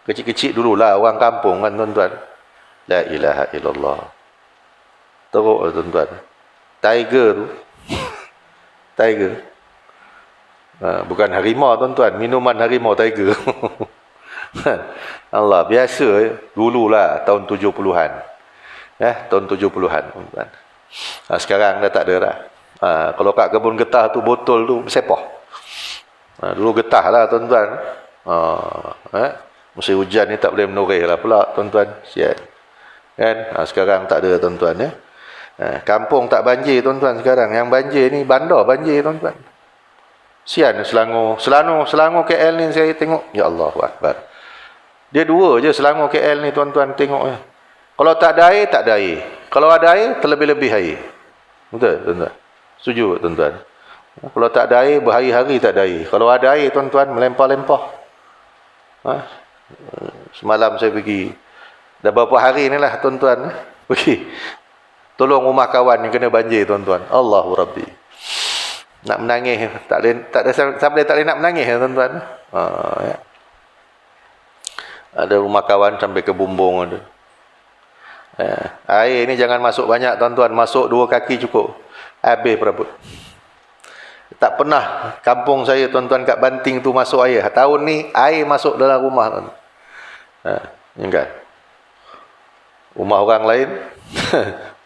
Kecil-kecil dululah orang kampung kan tuan-tuan. La ilaha illallah. Teruk lah tuan-tuan. Tiger tu. Tiger. Bukan harimau tuan-tuan. Minuman harimau tiger. Allah. Biasa. Dululah tahun 70-an. Tahun 70-an tuan-tuan. Sekarang dah tak ada dah. Kalau kat kebun getah tu botol tu bersepah. Dulu getah lah tuan-tuan. Musim hujan ni tak boleh menoreh lah pula tuan-tuan. Sian. Kan? Sekarang tak ada tuan-tuan ya. Kampung tak banjir tuan-tuan sekarang. Yang banjir ni bandar banjir tuan-tuan. Sian Selangor KL ni saya tengok. Ya Allahu Akbar. Dia dua je Selangor KL ni tuan-tuan tengok ya. Kalau tak ada air, tak ada air. Kalau ada air, terlebih-lebih air. Betul tuan-tuan? Setuju tuan-tuan? Kalau tak ada air, berhari-hari tak ada air. Kalau ada air tuan-tuan, melempah-lempah. Semalam saya pergi Dah berapa hari ni lah tuan-tuan pergi tolong rumah kawan yang kena banjir tuan-tuan. Allahu Rabbi. Nak menangis, tak ada sampai tak boleh nak menangis tuan-tuan. Ya. Ada rumah kawan sampai ke bumbung ada. Air ni jangan masuk banyak tuan-tuan, masuk 2 kaki cukup. Habis perabot. Tak pernah kampung saya tuan-tuan kat Banting tu masuk air. Tahun ni air masuk dalam rumah tuan. Ingat. Rumah orang lain.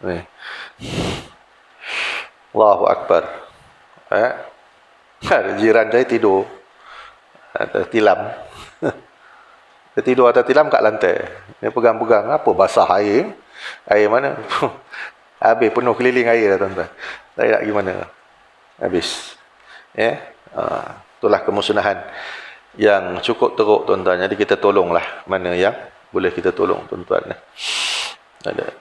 Ni. Allahu Akbar. Ada jiran saya tidur atas tilam. Dia tidur atas tilam kat lantai. Dia pegang-pegang. Apa basah air? Air mana? Habis penuh keliling air dah tuan-tuan. Tak nak gimana. Habis. Itulah kemusnahan yang cukup teruk tuan-tuan. Jadi kita tolonglah mana yang boleh kita tolong tuan-tuan. Ada.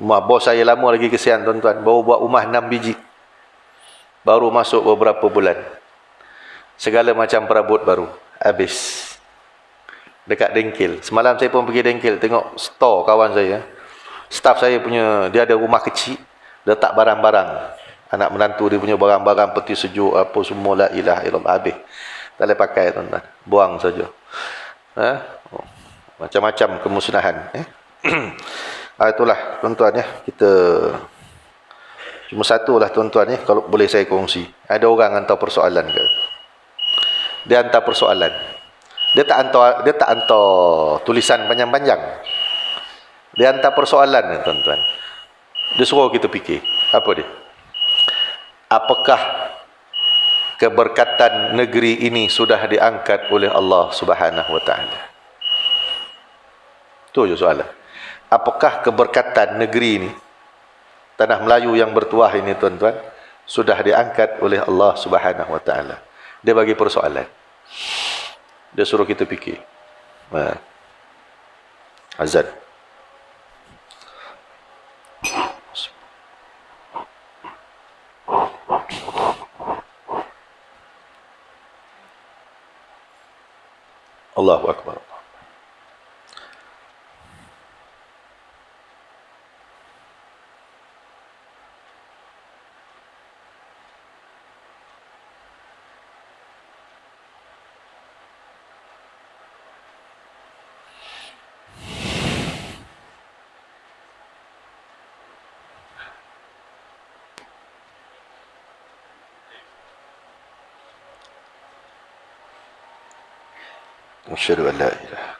Rumah bos saya lama lagi kesian tuan-tuan. Baru buat rumah 6 biji. Baru masuk beberapa bulan. Segala macam perabot baru. Habis. Dekat dengkil. Semalam saya pun pergi dengkil. Tengok store kawan saya. Staff saya punya, dia ada rumah kecil. Letak barang-barang. Anak menantu dia punya barang-barang peti sejuk. Apa semua la ilaha illallah. Habis. Tak boleh pakai tuan-tuan. Buang saja. Macam-macam kemusnahan. Itulah tuan-tuan ya. Kita cuma satulah tuan-tuan ya. Kalau boleh saya kongsi. Ada orang hantar persoalan ke? Dia hantar persoalan. Dia tak hantar tulisan panjang-panjang. Dia hantar persoalan tuan-tuan. Dia suruh kita fikir. Apa dia? Apakah keberkatan negeri ini sudah diangkat oleh Allah Subhanahu wa taala? Itu je soalan. Apakah keberkatan negeri ini, tanah Melayu yang bertuah ini tuan-tuan, sudah diangkat oleh Allah Subhanahu wa taala? Dia bagi persoalan. Dia suruh kita fikir. Azan. Allahu Akbar. Asyhadu an la ilaha.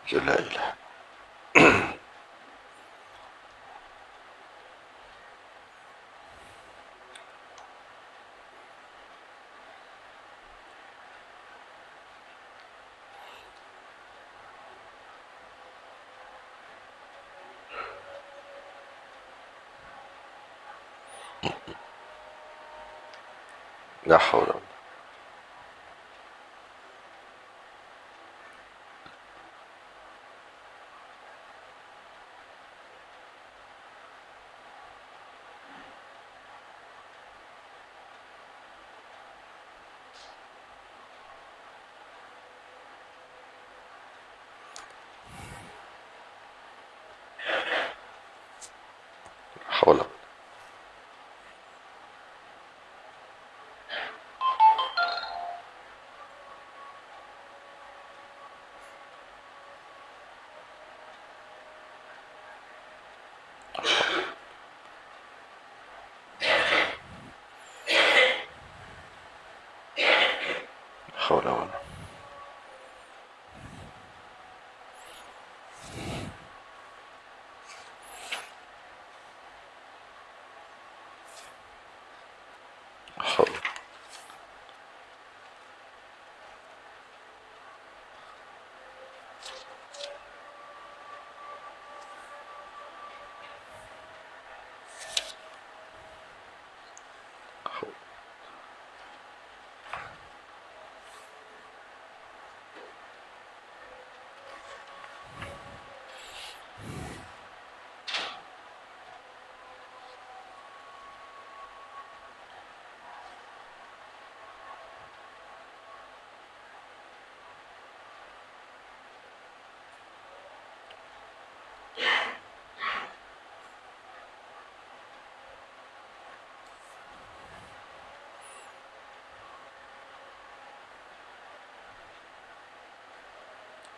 Asyhadu an la ilaha. La haula. Haula. Haula wala. Haula.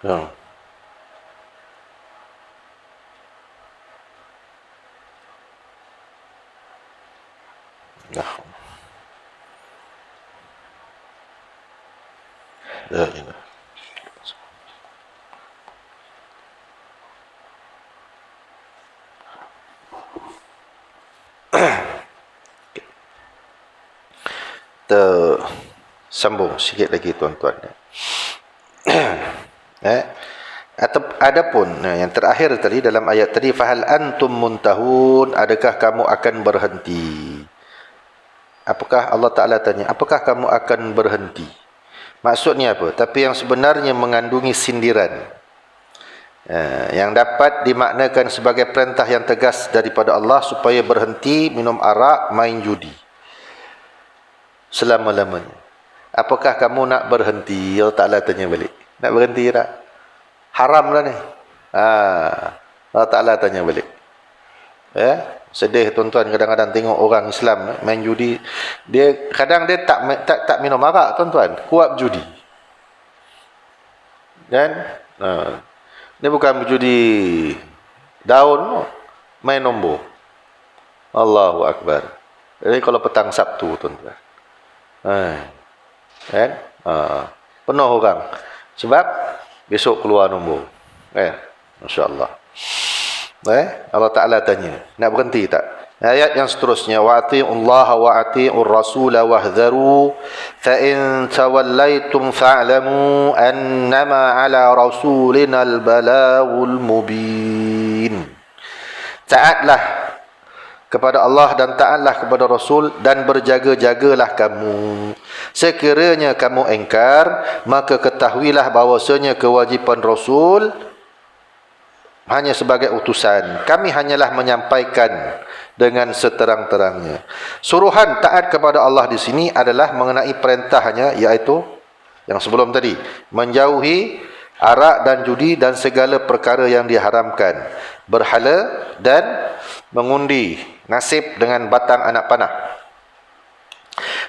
Ya. Ya. Ya, ya. Kita sambung sikit lagi tuan-tuan. Adapun yang terakhir tadi dalam ayat tadi, fahal antum muntahun, adakah kamu akan berhenti? Apakah Allah Ta'ala tanya, apakah kamu akan berhenti? Maksudnya apa? Tapi yang sebenarnya mengandungi sindiran, yang dapat dimaknakan sebagai perintah yang tegas daripada Allah supaya berhenti minum arak, main judi selama-lamanya. Apakah kamu nak berhenti? Allah Ta'ala tanya balik. Nak berhenti tak? Haram lah ni. Allah Ta'ala tanya balik. Sedih tuan-tuan, kadang-kadang tengok orang Islam main judi. Dia kadang dia tak minum arak tuan-tuan, kuat judi. Dan dia bukan berjudi daun, main nombor. Allahu Akbar. Jadi kalau petang Sabtu tuan-tuan, penuh orang. Sebab besok keluar nombor. Masya-Allah. Allah Ta'ala tanya, nak berhenti tak? Ayat yang seterusnya, wa ati'ullaha wa ati'ur rasula wahdharu fa in tawallaitum fa'lamu annama 'ala rasulina al-balagul mubin. Taatlah kepada Allah dan taatlah kepada Rasul, dan berjaga-jagalah kamu. Sekiranya kamu engkar, maka ketahuilah bahawasanya kewajipan Rasul hanya sebagai utusan. Kami hanyalah menyampaikan dengan seterang-terangnya. Suruhan taat kepada Allah di sini adalah mengenai perintahnya, iaitu yang sebelum tadi, menjauhi arak dan judi dan segala perkara yang diharamkan, berhala dan mengundi nasib dengan batang anak panah.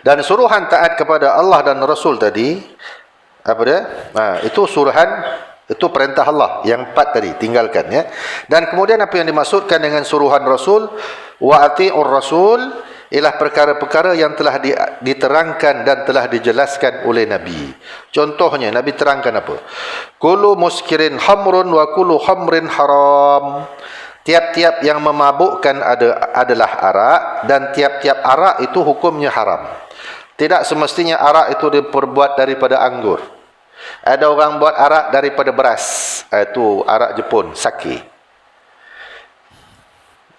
Dan suruhan taat kepada Allah dan Rasul tadi, apa dia? Itu suruhan, itu perintah Allah yang 4 tadi, tinggalkan ya. Dan kemudian apa yang dimaksudkan dengan suruhan Rasul, wa ati'ur rasul, ialah perkara-perkara yang telah diterangkan dan telah dijelaskan oleh Nabi. Contohnya Nabi terangkan apa? Kullu muskirin hamrun wa kullu hamrin haram. Tiap-tiap yang memabukkan adalah arak, dan tiap-tiap arak itu hukumnya haram. Tidak semestinya arak itu diperbuat daripada anggur. Ada orang buat arak daripada beras, itu arak Jepun, sake.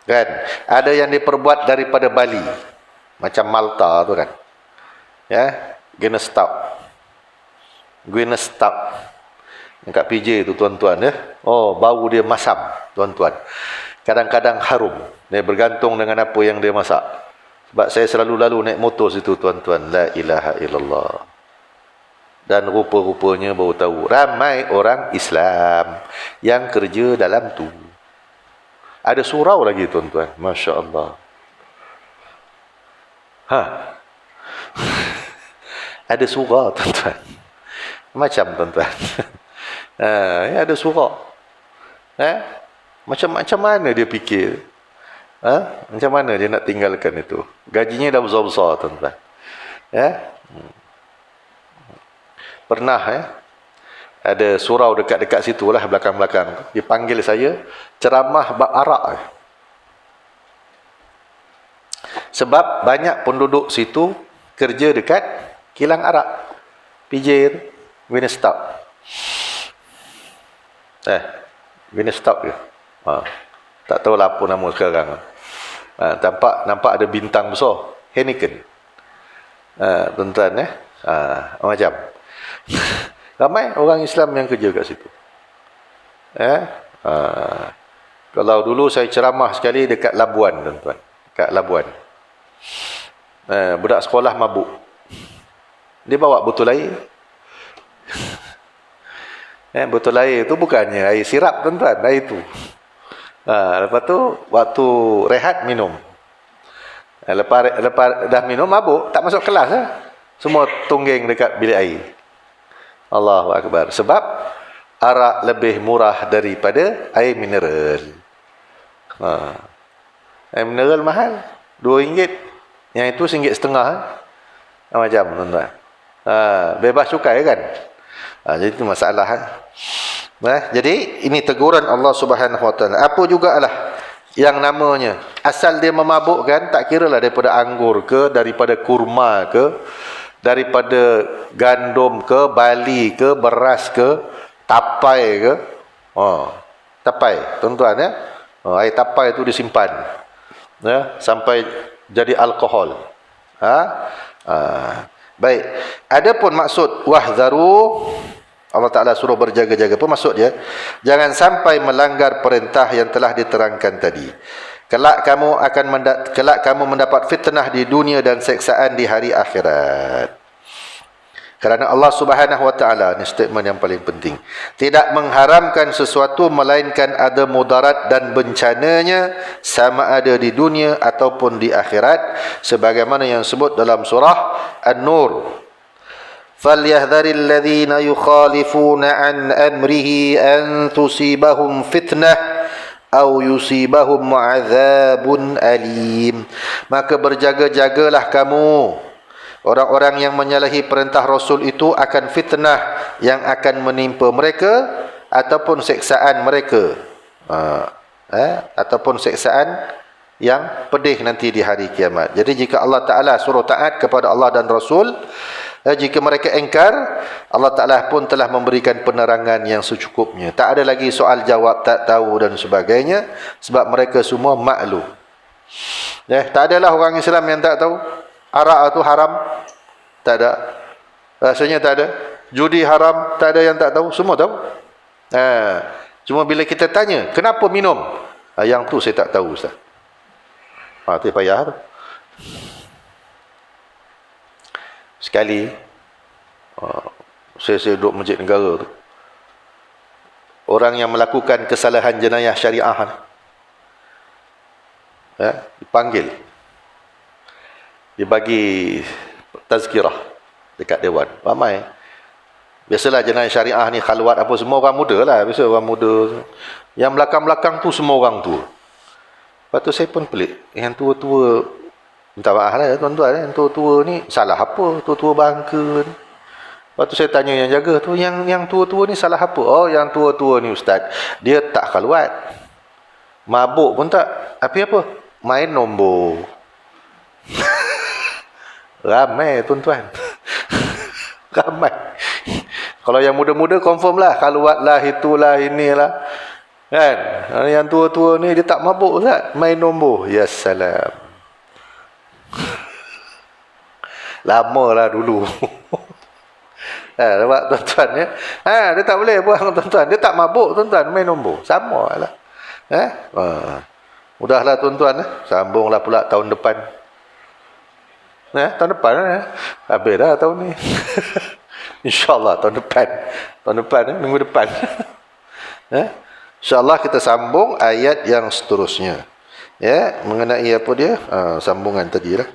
Kan? Ada yang diperbuat daripada Bali, macam Malta tu kan. Ya, Guinness Stout. Guinness Stout. Dekat PJ tu tuan-tuan ya. Oh, bau dia masam, tuan-tuan. Kadang-kadang harum. Dia bergantung dengan apa yang dia masak. Sebab saya selalu lalu naik motor situ tuan-tuan. La ilaha illallah. Dan rupa-rupanya baru tahu, ramai orang Islam yang kerja dalam tu. Ada surau lagi tuan-tuan. Masya Allah. Ada surau tuan-tuan. Macam tuan-tuan. Ada surau. Macam mana dia fikir? Macam mana dia nak tinggalkan itu? Gajinya dah besar-besar tuan-tuan. Pernah ada surau dekat-dekat situ lah, belakang-belakang. Dia panggil saya ceramah bab arak. Sebab banyak penduduk situ kerja dekat kilang arak. PJ, Guinness Stout. Guinness Stout ke? Tak tahulah apa nama sekarang. Nampak ada bintang besar, Heineken. Tuan-tuan macam ramai orang Islam yang kerja kat situ. Kalau dulu saya ceramah sekali dekat Labuan tuan-tuan, dekat Labuan. Budak sekolah mabuk. Dia bawa botol air. Botol air tu bukannya air sirap tuan-tuan, air tu. Lepas tu waktu rehat minum. Lepas dah minum mabuk, tak masuk kelas. Semua tungging dekat bilik air. Allahu Akbar. Sebab arak lebih murah daripada air mineral. Air mineral mahal, RM2. Yang itu RM1.50. Macam tuan-tuan. Bebas cukai kan? Jadi itu masalah. Jadi ini teguran Allah Subhanahu Wa Taala. Apa jugalah yang namanya asal dia memabukkan, tak kira lah daripada anggur ke, daripada kurma ke, daripada gandum ke, bali ke, beras ke, tapai ke. Tapai tuan-tuan ya. Air tapai itu disimpan sampai jadi alkohol. Baik. Adapun maksud wahzaru, Allah Ta'ala suruh berjaga-jaga. Apa maksud dia? Jangan sampai melanggar perintah yang telah diterangkan tadi. Kelak kamu mendapat fitnah di dunia dan seksaan di hari akhirat. Kerana Allah Subhanahu Wa Ta'ala, ini statement yang paling penting, tidak mengharamkan sesuatu melainkan ada mudarat dan bencananya, sama ada di dunia ataupun di akhirat, sebagaimana yang sebut dalam surah An-Nur. فَلْيَحْذَرِ الَّذِينَ يُخَالِفُونَ عَنْ أَمْرِهِ أَنْ تُصِيبَهُمْ فِتْنَةٌ أَوْ يُصِيبَهُمْ عَذَابٌ أَلِيمٌ. Maka berjaga-jagalah kamu. Orang-orang yang menyalahi perintah Rasul itu akan fitnah yang akan menimpa mereka ataupun seksaan mereka. Ataupun seksaan yang pedih nanti di hari kiamat. Jadi jika Allah Ta'ala suruh taat kepada Allah dan Rasul, jika mereka engkar, Allah Ta'ala pun telah memberikan penerangan yang secukupnya. Tak ada lagi soal jawab, tak tahu dan sebagainya, sebab mereka semua maklum. Tak adalah orang Islam yang tak tahu arak itu haram. Tak ada. Rasanya tak ada. Judi haram, tak ada yang tak tahu. Semua tahu. Cuma bila kita tanya, kenapa minum? Yang tu saya tak tahu, Ustaz. Itu payah tu. Sekali saya duduk Masjid Negara tu, orang yang melakukan kesalahan jenayah syariah dipanggil, dibagi tazkirah dekat dewan ramai. Biasalah jenayah syariah ni khalwat apa semua orang muda lah. Biasa orang muda. Yang belakang-belakang tu semua orang tua. Lepas tu saya pun pelik, yang tua-tua, minta maaf lah tuan-tuan, yang tua-tua ni salah apa? Tua-tua bangka ni. Lepas tu saya tanya yang jaga tu, yang tua-tua ni salah apa? Oh, yang tua-tua ni Ustaz, dia tak khalwat, mabuk pun tak. Apa? Main nombor. Ramai tuan-tuan. Ramai. Kalau yang muda-muda confirm lah, khalwat lah, itulah, inilah. Kan? Yang tua-tua ni dia tak mabuk Ustaz, main nombor. Ya salam. Lamalah dulu. Nampak tuan-tuan ya. Dia tak boleh buang tuan-tuan. Dia tak mabuk tuan-tuan, main nombor. Sama lah. Mudahlah tuan-tuan. Sambunglah pula tahun depan. Tahun depan habis dah tahun ni. InsyaAllah tahun depan. Tahun depan minggu depan. InsyaAllah kita sambung ayat yang seterusnya. Mengenai apa dia? Sambungan tadi lah.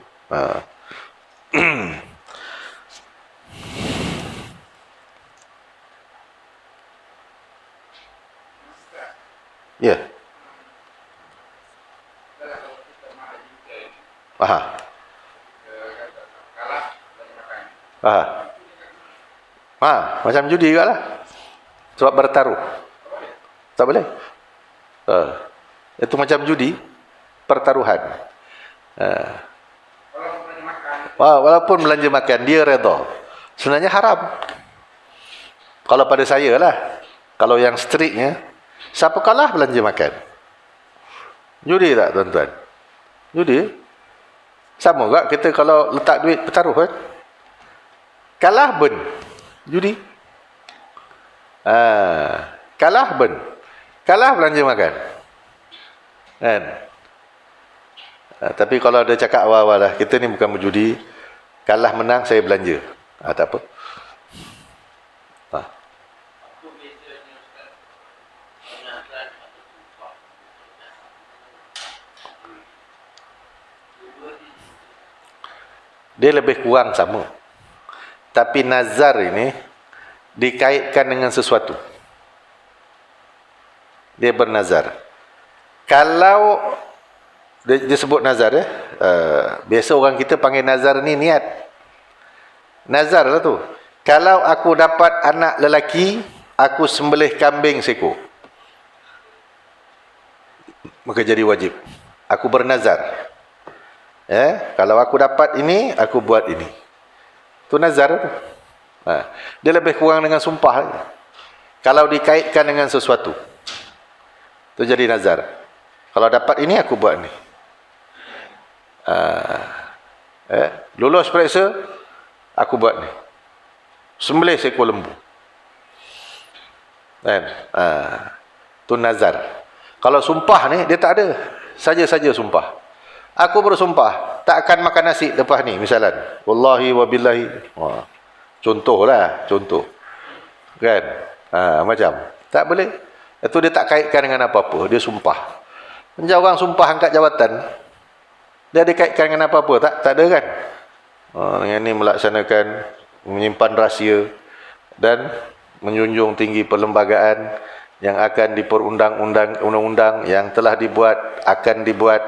Ya. Macam judi juga lah. Sebab bertaruh. Tak boleh. Itu macam judi, pertaruhan. Walaupun belanja makan, dia redha. Sebenarnya haram. Kalau pada saya lah. Kalau yang striknya, siapa kalah belanja makan. Judi tak tuan-tuan? Judi. Sama juga kita kalau letak duit bertaruh kan. Kalah ben. Judi. Kalah ben. Kalah belanja makan. Kan? Tapi kalau ada cakap awal-awal lah, kita ni bukan berjudi, kalah menang saya belanja. Tak apa. Dia lebih kurang sama. Tapi nazar ini dikaitkan dengan sesuatu. Dia bernazar. Kalau dia sebut nazar ya. Biasa orang kita panggil nazar ni niat. Nazar lah tu. Kalau aku dapat anak lelaki, aku sembelih kambing seekor. Maka jadi wajib. Aku bernazar. Kalau aku dapat ini, aku buat ini. Itu nazar tu. Dia lebih kurang dengan sumpah. Kalau dikaitkan dengan sesuatu, itu jadi nazar. Kalau dapat ini, aku buat ni. Lulus periksa, aku buat ni. Sembelih seekor lembu. Kan? Itu nazar. Kalau sumpah ni, dia tak ada. Saja-saja sumpah. Aku bersumpah, tak akan makan nasi lepas ni, misalan. Wallahi wa billahi. Contohlah, contoh. Kan? Macam. Tak boleh. Itu dia tak kaitkan dengan apa-apa. Dia sumpah. Macam orang sumpah angkat jawatan. Dia dikaitkan dengan apa-apa? Tak ada kan? Yang ni melaksanakan, menyimpan rahsia dan menjunjung tinggi perlembagaan yang akan diperundang-undang yang telah dibuat, akan dibuat,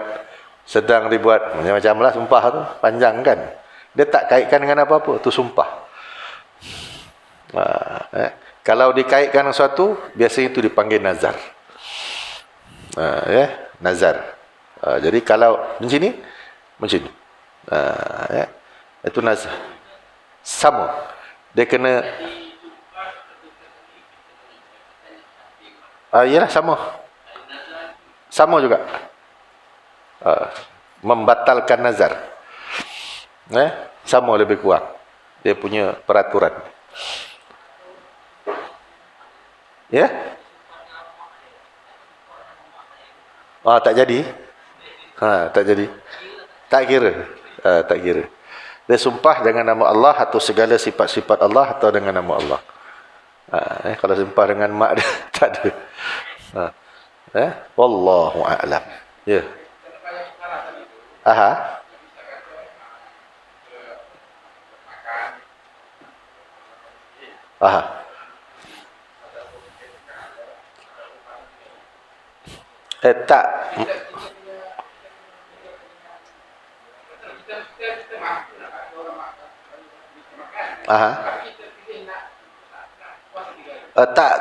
sedang dibuat. Macam-macam lah sumpah tu. Panjang kan? Dia tak kaitkan dengan apa-apa. Itu sumpah. Kalau dikaitkan sesuatu, biasanya itu dipanggil nazar. Nazar. Jadi kalau macam ni, itu nazar. Sama. Dia kena iyalah sama. Sama juga. Membatalkan nazar. Sama lebih kurang. Dia punya peraturan. Ya? Tak jadi. Tak jadi. Tak kira. Tak kira. Dia sumpah dengan nama Allah atau segala sifat-sifat Allah atau dengan nama Allah. Kalau sumpah dengan mak dia, tak ada. Wallahu a'lam. Ya. Tak.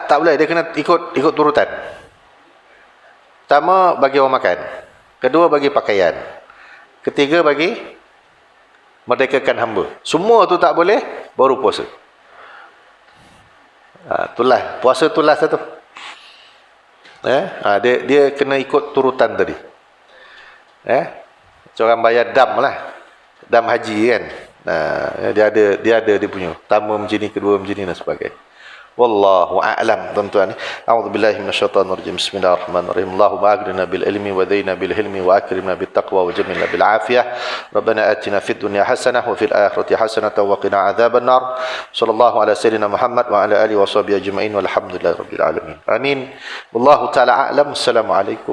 Tak boleh. Dia kena ikut turutan. Pertama, bagi orang makan. Kedua, bagi pakaian. Ketiga, bagi merdekakan hamba. Semua tu tak boleh, baru puasa. Tulas. Puasa tulas satu. Dia kena ikut turutan tadi. Orang bayar dam lah. Dam haji kan. Dia ada dia punya. Pertama macam ni, kedua macam ni dan sebagainya. Wallahu a'lam, tuan-tuan. A'udzubillahi minasyaitonir rajim. Bismillahirrahmanirrahim. Allahumma aghrina bil ilmi wa dhaina bil hilmi wa akrimna bit taqwa wa jamilna bil afiyah. Rabbana atina fid dunya hasanah wa fil akhirati hasanah wa qina adzaban nar. Sallallahu ala sayyidina Muhammad wa ala alihi wa sahbihi ajma'in walhamdulillahi rabbil alamin. Amin. Wallahu ta'ala a'lam. Assalamualaikum